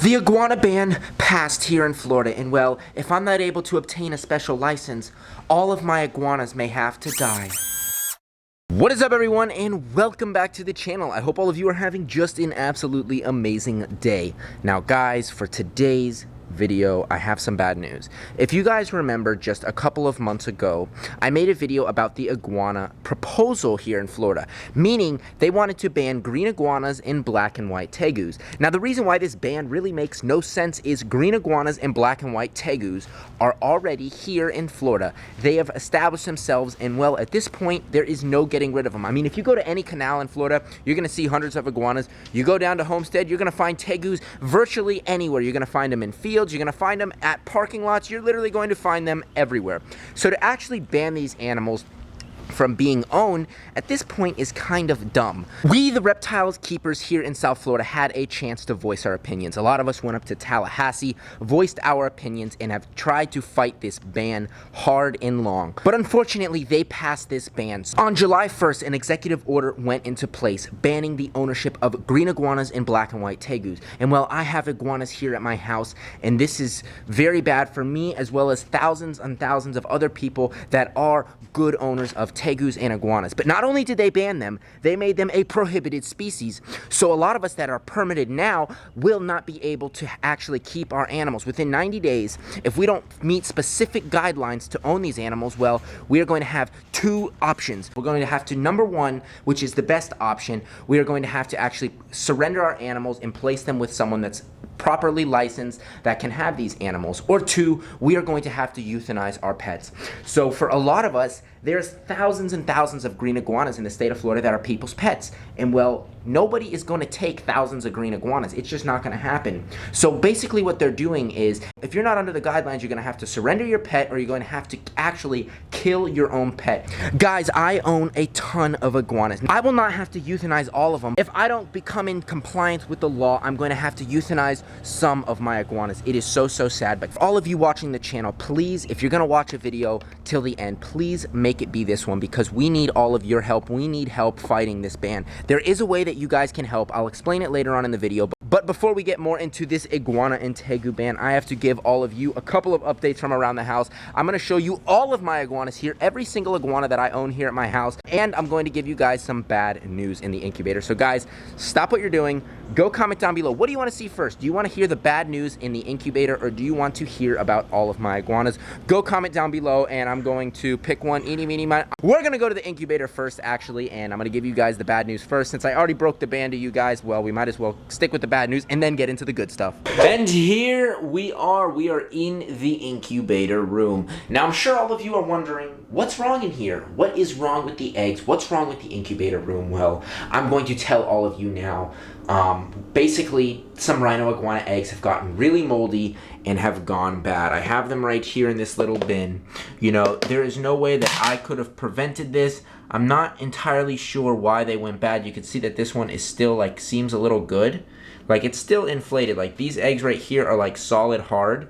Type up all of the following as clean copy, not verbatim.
The iguana ban passed here in Florida, and well, if I'm not able to obtain a special license, all of my iguanas may have to die. What is up, everyone, and welcome back to the channel. I hope all of you are having just an absolutely amazing day. Now, guys, for today's video, I have some bad news. If you guys remember, just a couple of months ago, I made a video about the iguana proposal here in Florida, meaning they wanted to ban green iguanas and black and white tegus. Now, the reason why this ban really makes no sense is green iguanas and black and white tegus are already here in Florida. They have established themselves, and well, at this point, there is no getting rid of them. I mean, if you go to any canal in Florida, you're going to see hundreds of iguanas. You go down to Homestead, you're going to find tegus virtually anywhere. You're going to find them in fields. You're going to find them at parking lots. You're literally going to find them everywhere. So to actually ban these animals from being owned at this point is kind of dumb. We, the reptiles keepers here in South Florida, had a chance to voice our opinions. A lot of us went up to Tallahassee, voiced our opinions, and have tried to fight this ban hard and long. But unfortunately, they passed this ban. On July 1st, an executive order went into place banning the ownership of green iguanas and black and white tegus. And well, I have iguanas here at my house, and this is very bad for me as well as thousands and thousands of other people that are good owners of tegus and iguanas. But not only did they ban them, they made them a prohibited species. So a lot of us that are permitted now will not be able to actually keep our animals. Within 90 days, if we don't meet specific guidelines to own these animals, well, we are going to have two options. We're going to have to, number one, which is the best option, we are going to have to actually surrender our animals and place them with someone that's properly licensed that can have these animals. Or two, we are going to have to euthanize our pets. So for a lot of us, there's thousands and thousands of green iguanas in the state of Florida that are people's pets. And well, nobody is going to take thousands of green iguanas. It's just not going to happen. So basically what they're doing is, if you're not under the guidelines, you're going to have to surrender your pet, or you're going to have to actually kill your own pet. Guys, I own a ton of iguanas. I will not have to euthanize all of them. If I don't become in compliance with the law, I'm going to have to euthanize some of my iguanas. It is so sad. But for all of you watching the channel, please, if you're going to watch a video till the end, please make it be this one, because we need all of your help. We need help fighting this ban. There is a way that you guys can help. I'll explain it later on in the video. But before we get more into this iguana and tegu ban, I have to give all of you a couple of updates from around the house. I'm going to show you all of my iguanas here, every single iguana that I own here at my house, and I'm going to give you guys some bad news in the incubator. So guys, stop what you're doing. Go comment down below. What do you want to see first? Do you want to hear the bad news in the incubator, or do you want to hear about all of my iguanas? Go comment down below, and I'm going to pick one. Eeny, meeny, miny. We're going to go to the incubator first, actually, and I'm going to give you guys the bad news first. Since I already broke the ban to you guys, well, we might as well stick with the bad news and then get into the good stuff. And here we are in the incubator room. Now, I'm sure all of you are wondering, what's wrong in here? What is wrong with the eggs? What's wrong with the incubator room? Well, I'm going to tell all of you now. Basically, some Rhino Iguana eggs have gotten really moldy and have gone bad. I have them right here in this little bin. You know, there is no way that I could have prevented this. I'm not entirely sure why they went bad. You can see that this one is still, like, seems a little good. Like, it's still inflated. Like, these eggs right here are, like, solid hard.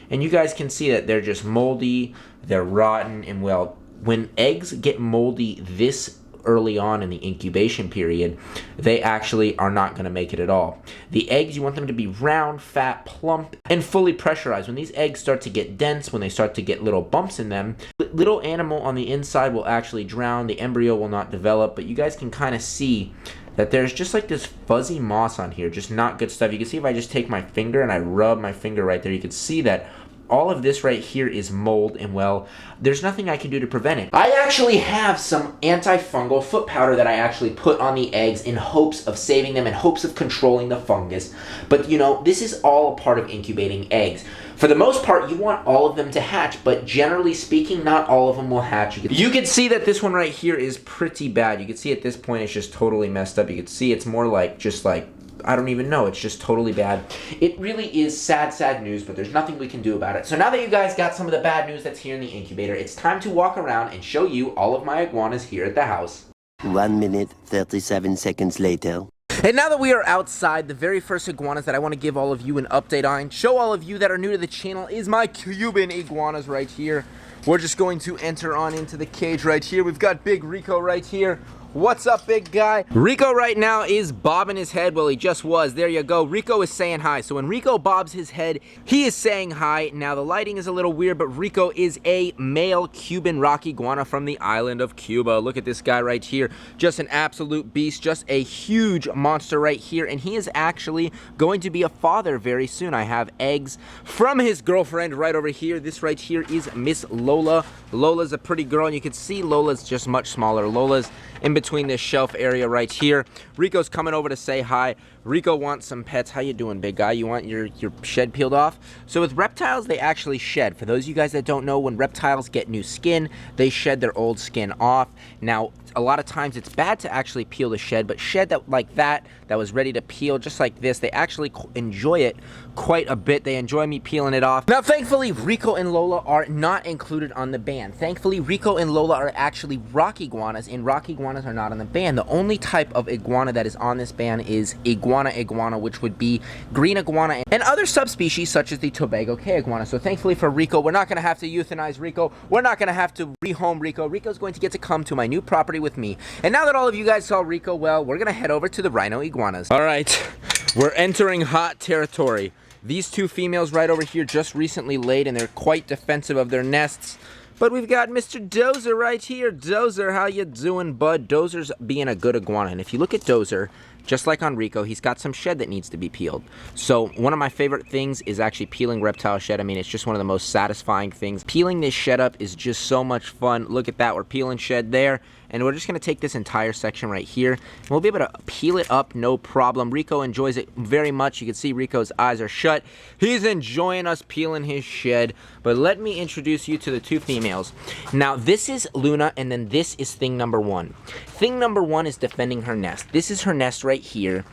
And you guys can see that they're just moldy, they're rotten, and well, when eggs get moldy this early on in the incubation period, they actually are not going to make it at all. The eggs, you want them to be round, fat, plump, and fully pressurized. When these eggs start to get dense, when they start to get little bumps in them, little animal on the inside will actually drown. The embryo will not develop, but you guys can kind of see that there's just like this fuzzy moss on here, just not good stuff. You can see if I just take my finger and I rub my finger right there, you can see that all of this right here is mold, and well, there's nothing I can do to prevent it. I actually have some antifungal foot powder that I actually put on the eggs in hopes of saving them, in hopes of controlling the fungus. But you know, this is all a part of incubating eggs. For the most part, you want all of them to hatch, but generally speaking, not all of them will hatch. You can see that this one right here is pretty bad. You can see at this point it's just totally messed up. You can see it's more like, just like, I don't even know. It's just totally bad. It really is sad news, but there's nothing we can do about it. So now that you guys got some of the bad news that's here in the incubator, it's time to walk around and show you all of my iguanas here at the house. 1 minute, 37 seconds later. And now that we are outside, the very first iguanas that I want to give all of you an update on, show all of you that are new to the channel, is my Cuban iguanas right here. We're just going to enter on into the cage right here. We've got Big Rico right here. What's up, big guy? Rico right now is bobbing his head. Well, he just was. There you go. Rico is saying hi. So when Rico bobs his head, he is saying hi. Now, the lighting is a little weird, but Rico is a male Cuban rock iguana from the island of Cuba. Look at this guy right here. Just an absolute beast. Just a huge monster right here. And he is actually going to be a father very soon. I have eggs from his girlfriend right over here. This right here is Miss Lola. Lola's a pretty girl, and you can see Lola's just much smaller. Lola's in between this shelf area right here. Rico's coming over to say hi. Rico wants some pets. How you doing, big guy? You want your shed peeled off? So with reptiles, they actually shed. For those of you guys that don't know, when reptiles get new skin, they shed their old skin off. Now, a lot of times it's bad to actually peel the shed, but shed that like that was ready to peel, just like this, they actually enjoy it quite a bit. They enjoy me peeling it off. Now, thankfully, Rico and Lola are not included on the ban. Thankfully, Rico and Lola are actually rock iguanas, and rock iguanas are not on the ban. The only type of iguana that is on this ban is iguana, which would be green iguana and other subspecies such as the Tobago Cay iguana. So thankfully for Rico, we're not going to have to euthanize Rico. We're not going to have to rehome Rico. Rico's going to get to come to my new property with me. And now that all of you guys saw Rico, well, we're going to head over to the Rhino Iguanas. All right, we're entering hot territory. These two females right over here just recently laid, and they're quite defensive of their nests. But we've got Mr. Dozer right here. Dozer, how you doing, bud? Dozer's being a good iguana. And if you look at Dozer, just like on Rico, he's got some shed that needs to be peeled. So one of my favorite things is actually peeling reptile shed. I mean, it's just one of the most satisfying things. Peeling this shed up is just so much fun. Look at that, we're peeling shed there. And we're just gonna take this entire section right here, and we'll be able to peel it up, no problem. Rico enjoys it very much. You can see Rico's eyes are shut. He's enjoying us peeling his shed. But let me introduce you to the two females. Now, this is Luna, and then this is thing number one. Thing number one is defending her nest. This is her nest right here,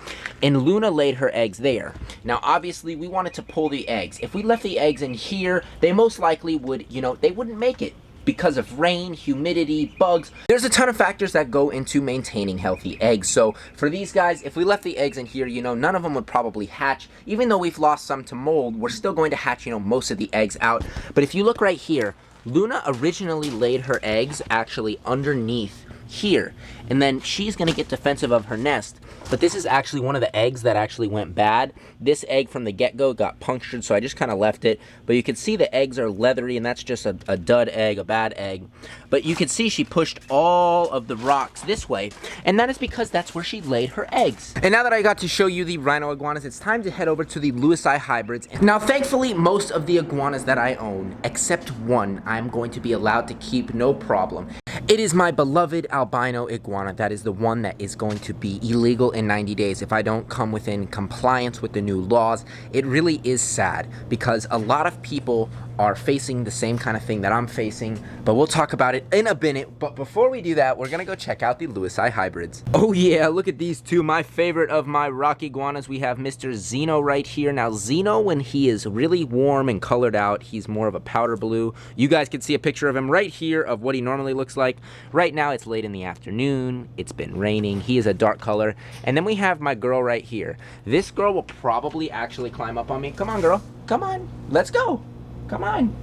and Luna laid her eggs there. Now, obviously, we wanted to pull the eggs. If we left the eggs in here, they most likely would, they wouldn't make it, because of rain, humidity, bugs. There's a ton of factors that go into maintaining healthy eggs. So for these guys, if we left the eggs in here, none of them would probably hatch. Even though we've lost some to mold, we're still going to hatch, most of the eggs out. But if you look right here, Luna originally laid her eggs actually underneath here, and then she's gonna get defensive of her nest. But this is actually one of the eggs that actually went bad. This egg from the get-go got punctured, so I just kind of left it. But you can see the eggs are leathery, and that's just a dud egg, a bad egg. But you can see she pushed all of the rocks this way, and that is because that's where she laid her eggs. And now that I got to show you the Rhino Iguanas, it's time to head over to the Lewisii hybrids. Now, thankfully, most of the iguanas that I own, except one, I'm going to be allowed to keep, no problem. It is my beloved albino iguana. That is the one that is going to be illegal in 90 days if I don't come within compliance with the new laws. It really is sad because a lot of people are facing the same kind of thing that I'm facing, but we'll talk about it in a minute. But before we do that, we're gonna go check out the Lewisii hybrids. Oh yeah, look at these two, my favorite of my rock iguanas. We have Mr. Zeno right here. Now Zeno, when he is really warm and colored out, he's more of a powder blue. You guys can see a picture of him right here of what he normally looks like. Right now it's late in the afternoon, it's been raining, he is a dark color. And then we have my girl right here. This girl will probably actually climb up on me. Come on, girl, come on, let's go. Come on,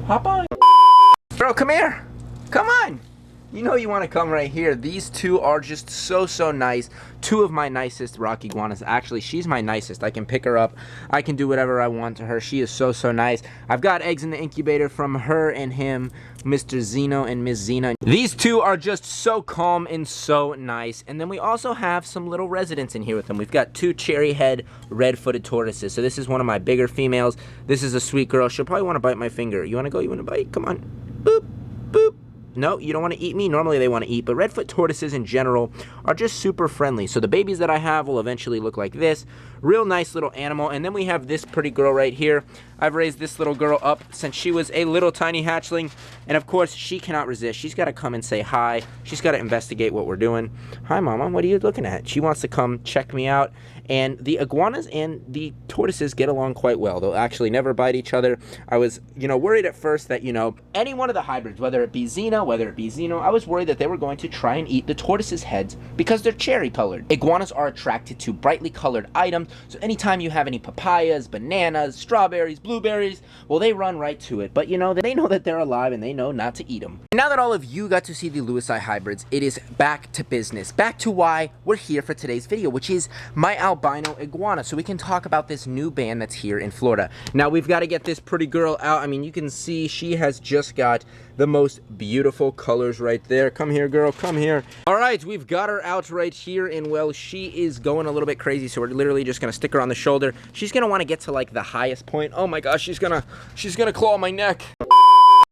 hop on. Girl, come here, come on. You know you want to come right here. These two are just so nice. Two of my nicest rock iguanas. Actually, she's my nicest. I can pick her up. I can do whatever I want to her. She is so nice. I've got eggs in the incubator from her and him, Mr. Zeno and Miss Zena. These two are just so calm and so nice. And then we also have some little residents in here with them. We've got two cherry head red-footed tortoises. So this is one of my bigger females. This is a sweet girl. She'll probably want to bite my finger. You want to go? You want to bite? Come on. Boop, boop. No, you don't want to eat me. Normally they want to eat, but redfoot tortoises in general are just super friendly. So the babies that I have will eventually look like this. Real nice little animal. And then we have this pretty girl right here. I've raised this little girl up since she was a little tiny hatchling. And of course, she cannot resist. She's got to come and say hi. She's got to investigate what we're doing. Hi, Mama. What are you looking at? She wants to come check me out. And the iguanas and the tortoises get along quite well. They'll actually never bite each other. I was, worried at first that, any one of the hybrids, whether it be Xena, whether it be Xeno, I was worried that they were going to try and eat the tortoises' heads because they're cherry colored. Iguanas are attracted to brightly colored items, so anytime you have any papayas, bananas, strawberries, blueberries, well, they run right to it. But, they know that they're alive and they know not to eat them. Now that all of you got to see the Lewis hybrids, it is back to business. Back to why we're here for today's video, which is my albino iguana, so we can talk about this new band that's here in Florida. Now, we've got to get this pretty girl out. I mean, you can see she has just got the most beautiful colors right there. Come here, girl, come here. All right, we've got her out right here, and well, she is going a little bit crazy, so we're literally just gonna stick her on the shoulder. She's gonna want to get to like the highest point. Oh my gosh, she's gonna claw my neck.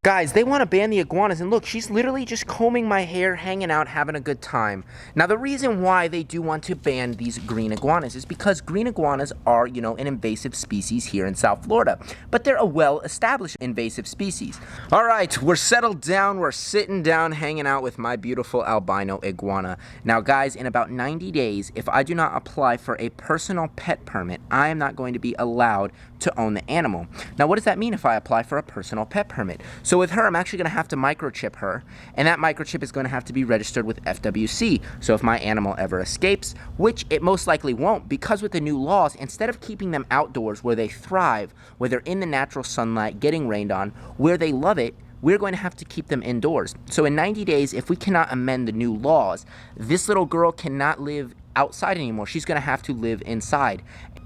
Guys, they want to ban the iguanas, and look, she's literally just combing my hair, hanging out, having a good time. Now, the reason why they do want to ban these green iguanas is because green iguanas are, an invasive species here in South Florida, but they're a well-established invasive species. All right, we're settled down, we're sitting down, hanging out with my beautiful albino iguana. Now, guys, in about 90 days, if I do not apply for a personal pet permit, I am not going to be allowed to own the animal. Now, what does that mean if I apply for a personal pet permit? So with her, I'm actually going to have to microchip her, and that microchip is going to have to be registered with FWC. So if my animal ever escapes, which it most likely won't, because with the new laws, instead of keeping them outdoors where they thrive, where they're in the natural sunlight, getting rained on, where they love it, we're going to have to keep them indoors. So in 90 days, if we cannot amend the new laws, this little girl cannot live outside anymore. She's going to have to live inside.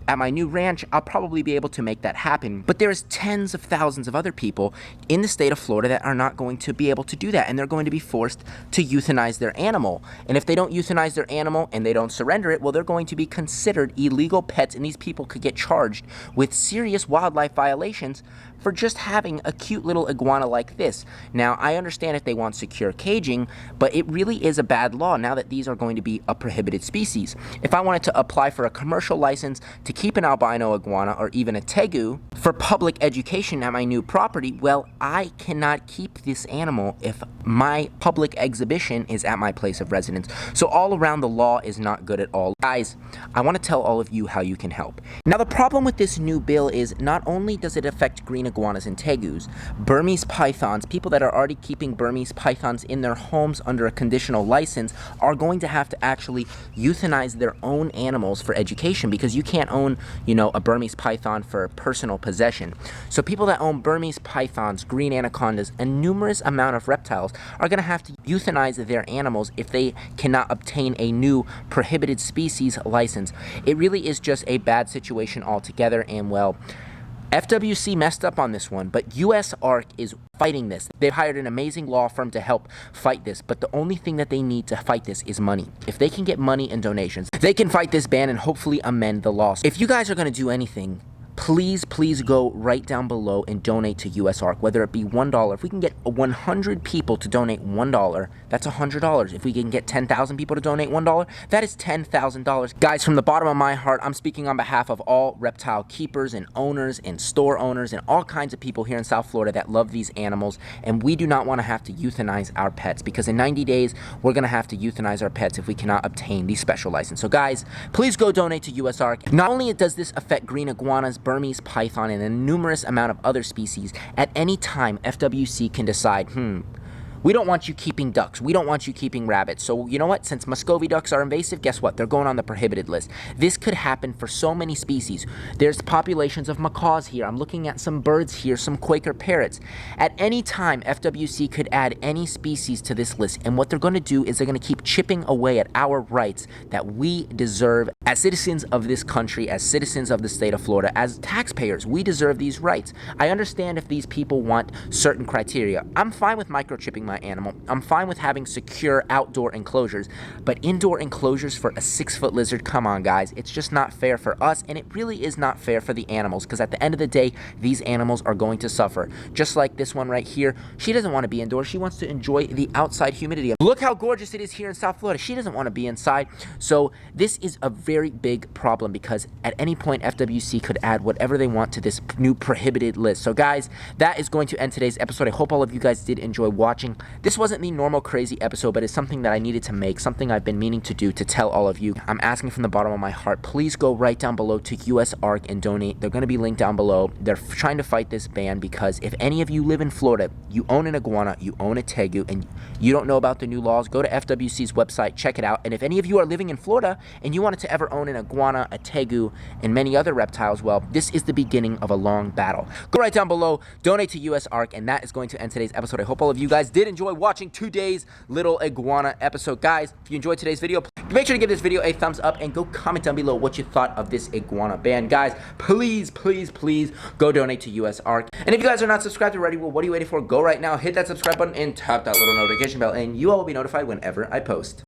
At my new ranch, I'll probably be able to make that happen. But there's tens of thousands of other people in the state of Florida that are not going to be able to do that, and they're going to be forced to euthanize their animal. And if they don't euthanize their animal and they don't surrender it, well, they're going to be considered illegal pets, and these people could get charged with serious wildlife violations for just having a cute little iguana like this. Now, I understand if they want secure caging, but it really is a bad law now that these are going to be a prohibited species. If I wanted to apply for a commercial license to keep an albino iguana or even a tegu for public education at my new property, well, I cannot keep this animal if my public exhibition is at my place of residence. So all around, the law is not good at all. Guys, I want to tell all of you how you can help. Now, the problem with this new bill is not only does it affect green iguanas and tegus, Burmese pythons, people that are already keeping Burmese pythons in their homes under a conditional license, are going to have to actually euthanize their own animals for education, because you can't own, a Burmese python for personal possession. So people that own Burmese pythons, green anacondas, and numerous amount of reptiles are going to have to euthanize their animals if they cannot obtain a new prohibited species license. It really is just a bad situation altogether, and well, FWC messed up on this one, but USARK is fighting this. They've hired an amazing law firm to help fight this, but the only thing that they need to fight this is money. If they can get money and donations, they can fight this ban and hopefully amend the law. If you guys are going to do anything, please go right down below and donate to USARK, whether it be $1. If we can get 100 people to donate $1, that's $100. If we can get 10,000 people to donate $1, that is $10,000. Guys, from the bottom of my heart, I'm speaking on behalf of all reptile keepers and owners and store owners and all kinds of people here in South Florida that love these animals, and we do not want to have to euthanize our pets, because in 90 days, we're going to have to euthanize our pets if we cannot obtain the special license. So guys, please go donate to USARK. Not only does this affect green iguanas, Burmese python, and a numerous amount of other species, at any time FWC can decide, we don't want you keeping ducks. We don't want you keeping rabbits. So you know what? Since Muscovy ducks are invasive, guess what? They're going on the prohibited list. This could happen for so many species. There's populations of macaws here. I'm looking at some birds here, some Quaker parrots. At any time, FWC could add any species to this list. And what they're going to do is they're going to keep chipping away at our rights that we deserve as citizens of this country, as citizens of the state of Florida, as taxpayers. We deserve these rights. I understand if these people want certain criteria. I'm fine with microchipping my animal. I'm fine with having secure outdoor enclosures, but indoor enclosures for a 6-foot lizard, come on guys, it's just not fair for us, and it really is not fair for the animals, because at the end of the day, these animals are going to suffer. Just like this one right here, she doesn't want to be indoors, she wants to enjoy the outside humidity. Look how gorgeous it is here in South Florida. She doesn't want to be inside. So this is a very big problem, because at any point FWC could add whatever they want to this new prohibited list. So guys, that is going to end today's episode. I hope all of you guys did enjoy watching. This wasn't the normal crazy episode, but it's something that I needed to make, something I've been meaning to do to tell all of you. I'm asking from the bottom of my heart, please go right down below to US Ark and donate. They're going to be linked down below. They're trying to fight this ban because if any of you live in Florida, you own an iguana, you own a tegu, and you don't know about the new laws, go to FWC's website, check it out. And if any of you are living in Florida and you wanted to ever own an iguana, a tegu, and many other reptiles, well, this is the beginning of a long battle. Go right down below, donate to US Ark, and that is going to end today's episode. I hope all of you guys did enjoy watching today's little iguana episode. Guys, if you enjoyed today's video, make sure to give this video a thumbs up and go comment down below what you thought of this iguana ban. Guys, please, please, please go donate to US Ark. And if you guys are not subscribed already, well, what are you waiting for? Go right now, hit that subscribe button, and tap that little notification bell, and you all will be notified whenever I post.